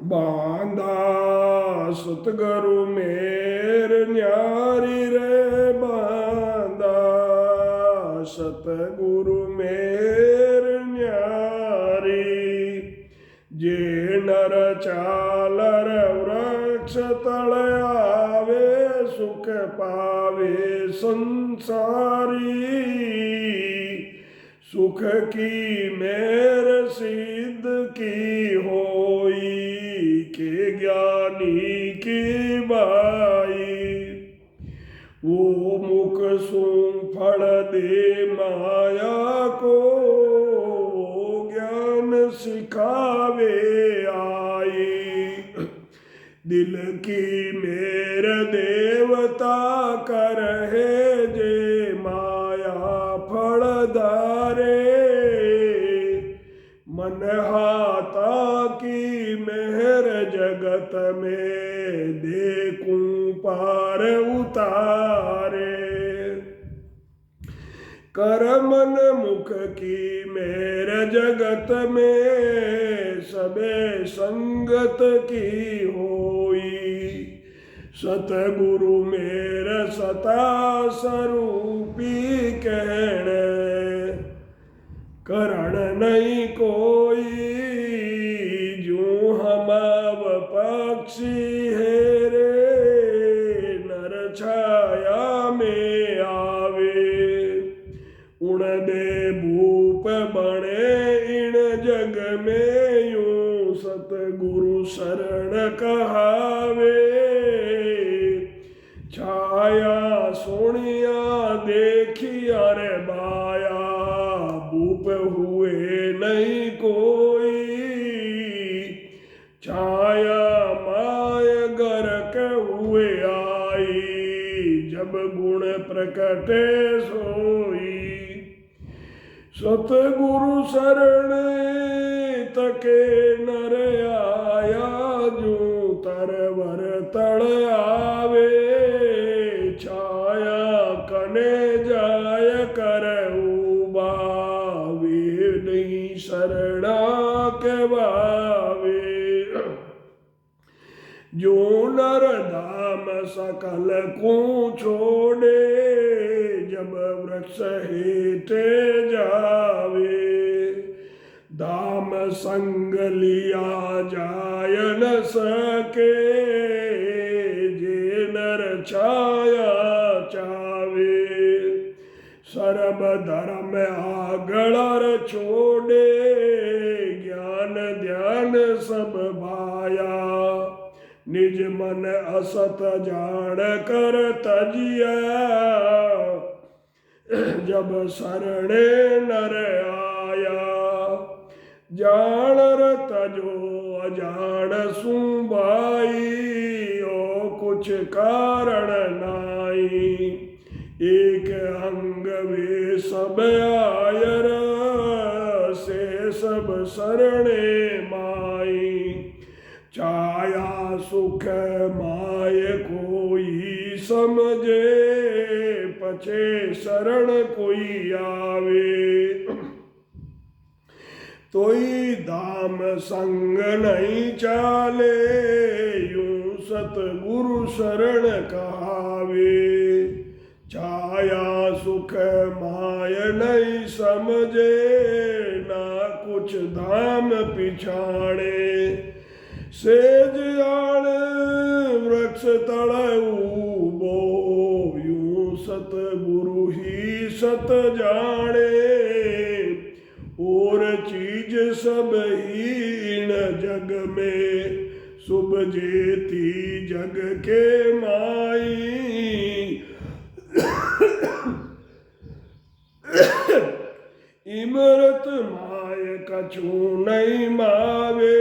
बांधा सतगुरु मेर न्यारी रे बांधा सतगुरु मेर न्यारी जे नर चालर वृक्ष तल आवे सुख पावे संसारी सुख की मेर सिद्ध की होई के ज्ञानी की बाई वो मुख सुं फल दे माया को ज्ञान सिखावे आई दिल की मेर देवता कर है जे माया फल दारे मन हाथा की मेहर जगत में देखूं पार उतारे कर मन मुख की मेरे जगत में सबे संगत की होई सतगुरु मेरे सता स्वरूपी कहने करण नहीं कोई जो हम पक्षी है रे नर छाया में आवे उण दे भूप बने इन जग में यूं सतगुरु शरण कहावे छाया सोनिया देखिया रे बाया भूप हुए नहीं कोई छाया माय गर्क हुए आई जब गुण प्रकटे सोई सतगुरु शरण तके नर आया जो तरवर तड़ आवे छाया कने जाय कर उबावे नहीं शरणा के बावे जो नर धाम सकल को छोड़े जब वृक्ष हेठे जावे धाम संग लिया जाय न सके जे नर छाया चावे सर्व धर्म आगड़ छोड़े ज्ञान ध्यान सब भाया निज मन असत जान कर तजिया जब शरणे नर आया जान तजो अजान सुबाई ओ कुछ कारण नाई एक अंग वे सब आयर से सब शरणे माई छाया सुख माय कोई समझे पछे शरण कोई आवे तोई धाम संग नहीं चाले यूं सतगुरु शरण कहावे छाया सुख माय नहीं समझे ना कुछ धाम पिछाड़े सेज आण वृक्ष तल ऊबो यूं सतगुरु ही सत जाने और चीज सब हीन जग में शुभ जेती जग के माई इमरत माय कछु नहीं मावे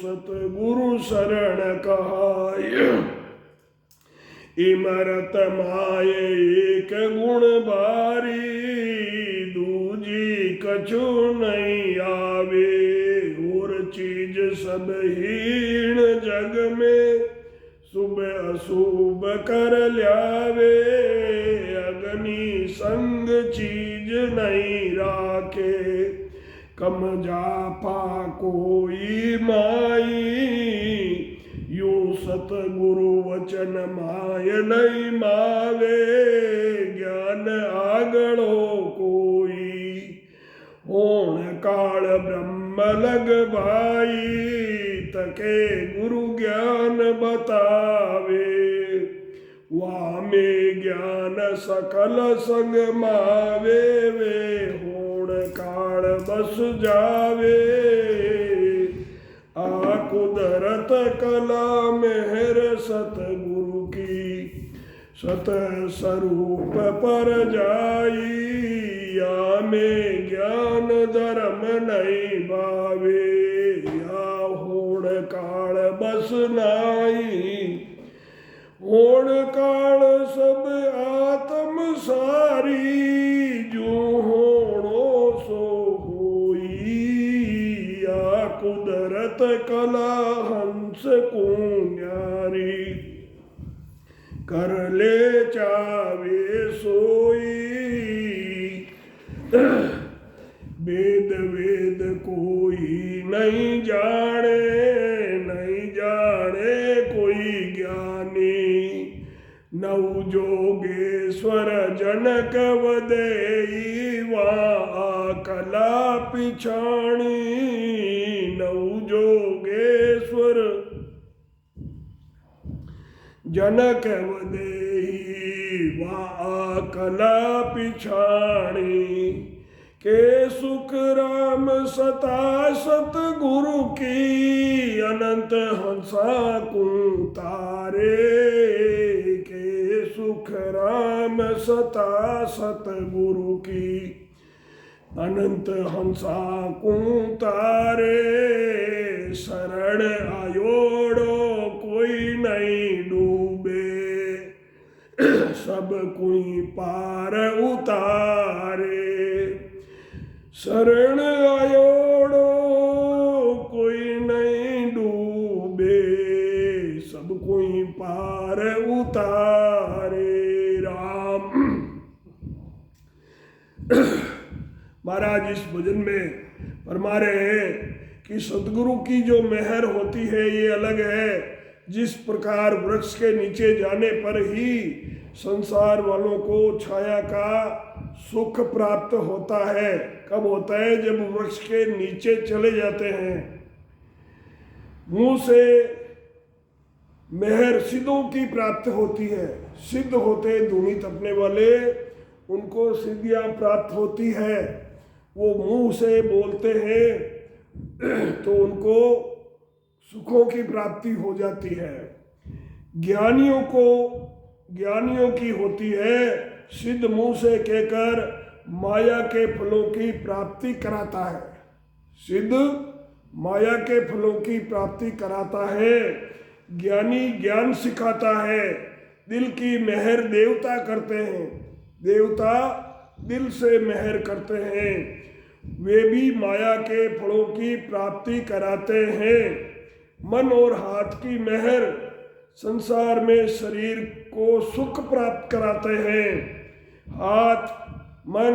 सतगुरु शरण कहाय इमरत माय एक गुण बारी दूजी कछु नहीं आवे और चीज सब हीन जग में शुभ अशुभ कर ल्यावे अग्नि संग चीज नहीं राखे कम जापा कोई माई, यो सतगुरु वचन माय नहीं मावे, ज्ञान आगड़ो कोई, होण काल ब्रह्म लग भाई, तके गुरु ज्ञान बतावे, वामे ज्ञान सकल संग मावे, वे होण काल बस जावे, आ कुदरत कला मेहर सतगुरु की, सत स्वरूप पर जाई, या में ज्ञान धर्म नहीं भावे, या होण काल बस नाई, होण काल सब आत्म सारी, जो होणो सो होई, या कुदरत कला हंस को न्यारी, कर ले चावे सोई, वेद वेद कोई नहीं जाने, नहीं जाने कोई ज्ञानी, नव जोगेश्वर जनक वदेई, वहाँ कला पिछाणी, नव जोगेश्वर जनक वदेई, वहाँ कला पिछाणी, के सुख राम सता सतगुरु की, अनंत हंसा कुंतारे, के सुख राम सता सतगुरु की, अनंत हंसा कुंतारे, शरण आयोड़ो कोई नहीं डूबे, सब कोई पार उतारे, शरण आयोड़ो कोई नहीं डूबे, सब कोई पार उतारे। राम महाराज इस भजन में फरमा रहे हैं कि सदगुरु की जो मेहर होती है ये अलग है। जिस प्रकार वृक्ष के नीचे जाने पर ही संसार वालों को छाया का सुख प्राप्त होता है, कब होता है? जब वृक्ष के नीचे चले जाते हैं। मुंह से मेहर सिद्धों की प्राप्त होती है। सिद्ध होते धूनी तपने वाले, उनको सिद्धियां प्राप्त होती है। वो मुंह से बोलते हैं तो उनको सुखों की प्राप्ति हो जाती है। ज्ञानियों की होती है। सिद्ध मुंह से कहकर माया के फलों की प्राप्ति कराता है। सिद्ध माया के फलों की प्राप्ति कराता है। ज्ञानी ज्ञान सिखाता है। दिल की मेहर देवता करते हैं। देवता दिल से मेहर करते हैं। वे भी माया के फलों की प्राप्ति कराते हैं। मन और हाथ की मेहर संसार में शरीर को सुख प्राप्त कराते हैं। हाथ, मन,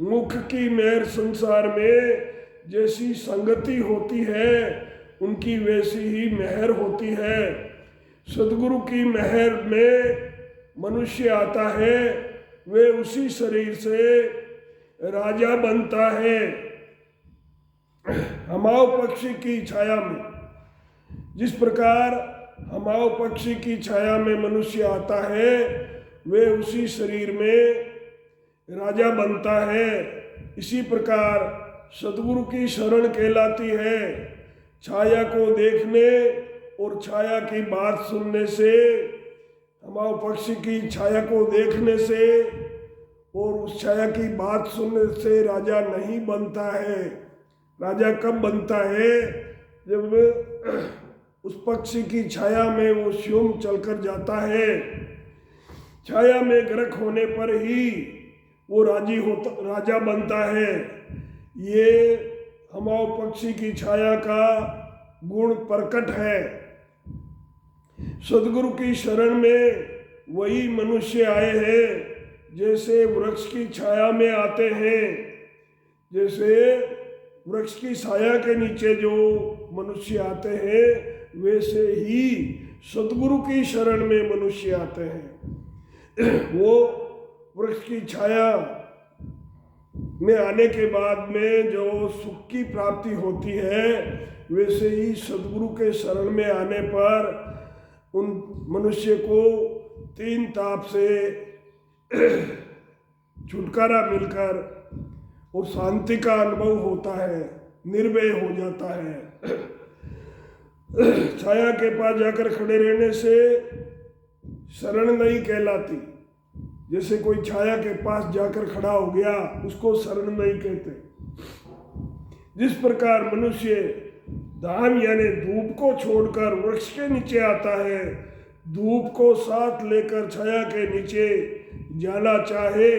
मुख की मेहर संसार में जैसी संगति होती है उनकी वैसी ही मेहर होती है। सदगुरु की मेहर में मनुष्य आता है, वे उसी शरीर से राजा बनता है। हमाओ पक्षी की छाया में, जिस प्रकार हमाओ पक्षी की छाया में मनुष्य आता है, वे उसी शरीर में राजा बनता है। इसी प्रकार सदगुरु की शरण कहलाती है। छाया को देखने और छाया की बात सुनने से, हमाओ पक्षी की छाया को देखने से और उस छाया की बात सुनने से राजा नहीं बनता है। राजा कब बनता है? जब उस पक्षी की छाया में वो स्वयं चलकर जाता है। छाया में ग्रक होने पर ही वो राजा बनता है। ये हमाओ पक्षी की छाया का गुण प्रकट है। सदगुरु की शरण में वही मनुष्य आए हैं जैसे वृक्ष की छाया में आते हैं। जैसे वृक्ष की छाया के नीचे जो मनुष्य आते हैं, वैसे ही सद्गुरु की शरण में मनुष्य आते हैं। वो वृक्ष की छाया में आने के बाद में जो सुख की प्राप्ति होती है, वैसे ही सद्गुरु के शरण में आने पर उन मनुष्य को 3 ताप से छुटकारा मिलकर और शांति का अनुभव होता है, निर्भय हो जाता है। छाया के पास जाकर खड़े रहने से शरण नहीं कहलाती। जैसे कोई छाया के पास जाकर खड़ा हो गया, उसको शरण नहीं कहते। जिस प्रकार मनुष्य धाम यानी धूप को छोड़कर वृक्ष के नीचे आता है, धूप को साथ लेकर छाया के नीचे जाना चाहे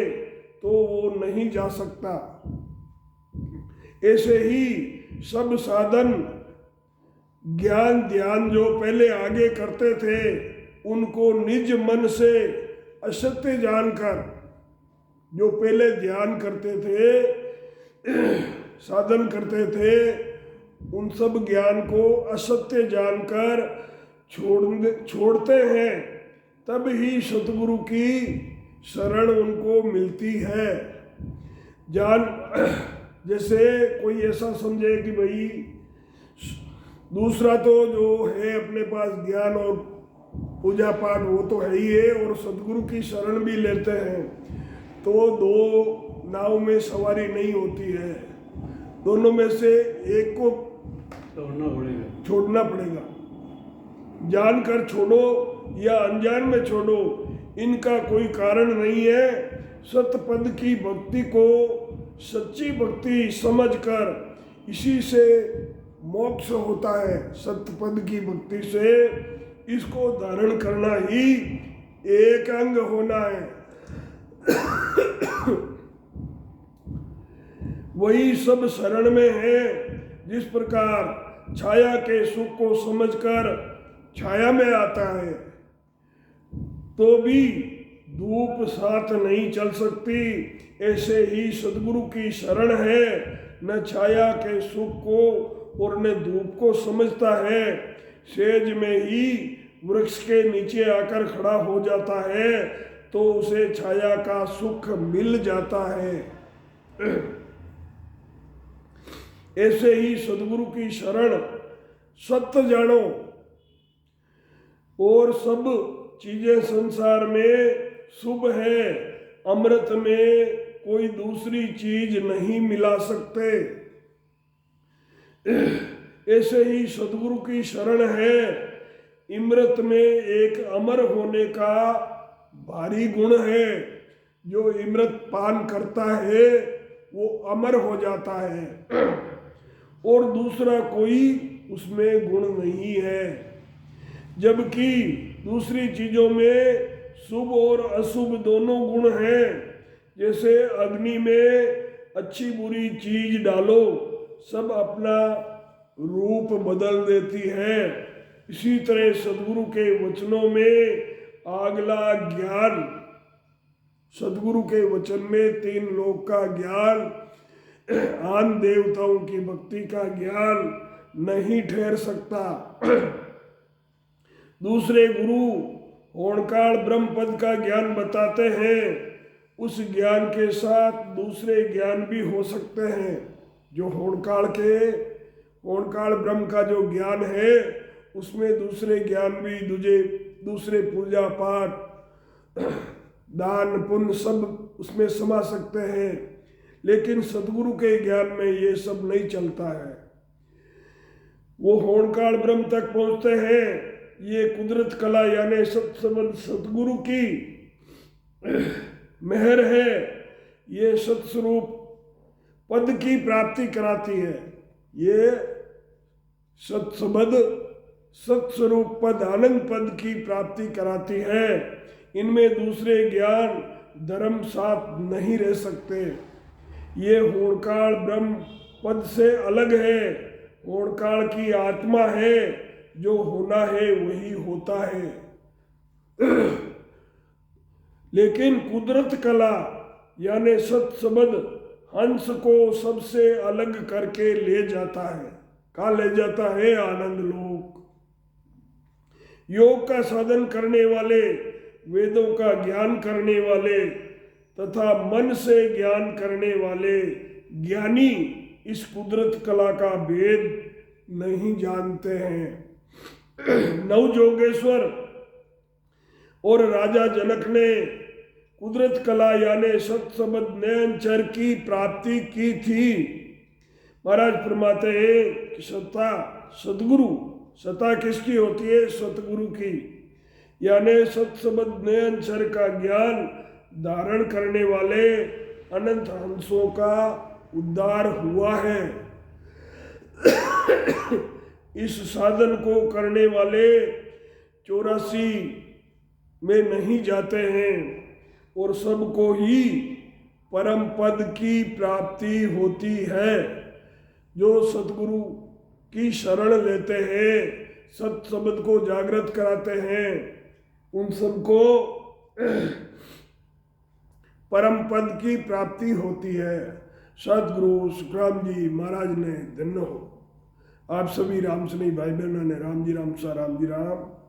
तो वो नहीं जा सकता। ऐसे ही सब साधन ज्ञान ध्यान जो पहले आगे करते थे, उनको निज मन से असत्य जानकर, जो पहले ध्यान करते थे, साधन करते थे, उन सब ज्ञान को असत्य जानकर छोड़ते हैं, तब ही सतगुरु की शरण उनको मिलती है। जैसे कोई ऐसा समझे कि भाई दूसरा तो जो है अपने पास ज्ञान और पूजा पाठ वो तो है ही है, और सतगुरु की शरण भी लेते हैं, तो 2 नाव में सवारी नहीं होती है। दोनों में से एक को छोड़ना पड़ेगा। जानकर छोड़ो या अनजान में छोड़ो, इनका कोई कारण नहीं है। सतपद की भक्ति को सच्ची भक्ति समझकर इसी से मोक्ष होता है। सतपद की भक्ति से इसको धारण करना ही एक अंग होना है। वही सब शरण में है। जिस प्रकार छाया के सुख को समझकर छाया में आता है, तो भी धूप साथ नहीं चल सकती। ऐसे ही सद्गुरु की शरण है, न छाया के सुख को और न धूप को समझता है। सेज में ही वृक्ष के नीचे आकर खड़ा हो जाता है, तो उसे छाया का सुख मिल जाता है। ऐसे ही सद्गुरु की शरण सत्य जानो, और सब चीजें संसार में शुभ है। अमृत में कोई दूसरी चीज नहीं मिला सकते। ऐसे ही सद्गुरु की शरण है। इमृत में एक अमर होने का भारी गुण है। जो इमृत पान करता है वो अमर हो जाता है, और दूसरा कोई उसमें गुण नहीं है। जबकि दूसरी चीजों में शुभ और अशुभ दोनों गुण हैं। जैसे अग्नि में अच्छी बुरी चीज डालो, सब अपना रूप बदल देती है। इसी तरह सद्गुरु के वचनों में अगला ज्ञान, सद्गुरु के वचन में 3 लोक का ज्ञान, आन देवताओं की भक्ति का ज्ञान नहीं ठहर सकता। दूसरे गुरु होणकाल ब्रह्म पद का ज्ञान बताते हैं। उस ज्ञान के साथ दूसरे ज्ञान भी हो सकते हैं। जो होणकाल ब्रह्म का जो ज्ञान है, उसमें दूसरे ज्ञान भी, दूसरे पूजा पाठ दान पुण्य सब उसमें समा सकते हैं। लेकिन सद्गुरु के ज्ञान में ये सब नहीं चलता है। वो होणकाल ब्रह्म तक पहुंचते हैं। ये कुदरत कला यानी सत्संबंध सद्गुरु की मेहर है। ये सत्स्वरूप पद की प्राप्ति कराती है। ये सत्संबंध सत्स्वरूप पद आनंद पद की प्राप्ति कराती है। इनमें दूसरे ज्ञान धर्म साथ नहीं रह सकते। ये होणकाल ब्रह्म पद से अलग है। होणकाल की आत्मा है, जो होना है वही होता है। लेकिन कुदरत कला यानी सत्संबंध हंस को सबसे अलग करके ले जाता है। कहाँ ले जाता है? आनंद लोक। योग का साधन करने वाले, वेदों का ज्ञान करने वाले तथा मन से ज्ञान करने वाले ज्ञानी इस कुदरत कला का भेद नहीं जानते हैं। नवजोगेश्वर और राजा जनक ने कुदरत कला यानी सत्सबद नयनचर की प्राप्ति की थी। महाराज फरमाते हैं कि सत्ता सदगुरु, सत्ता किसकी होती है? सतगुरु की, यानी सत्सबद नयनचर का ज्ञान धारण करने वाले अनंत हंसों का उद्धार हुआ है। इस साधन को करने वाले 84 में नहीं जाते हैं और सबको ही परम पद की प्राप्ति होती है। जो सतगुरु की शरण लेते हैं, सत शब्द को जागृत कराते हैं, उन सबको परम पद की प्राप्ति होती है। सतगुरु सुखराम जी महाराज ने धन्य हो। आप सभी राम स्नेही भाई बहनों ने राम जी राम सा राम जी राम।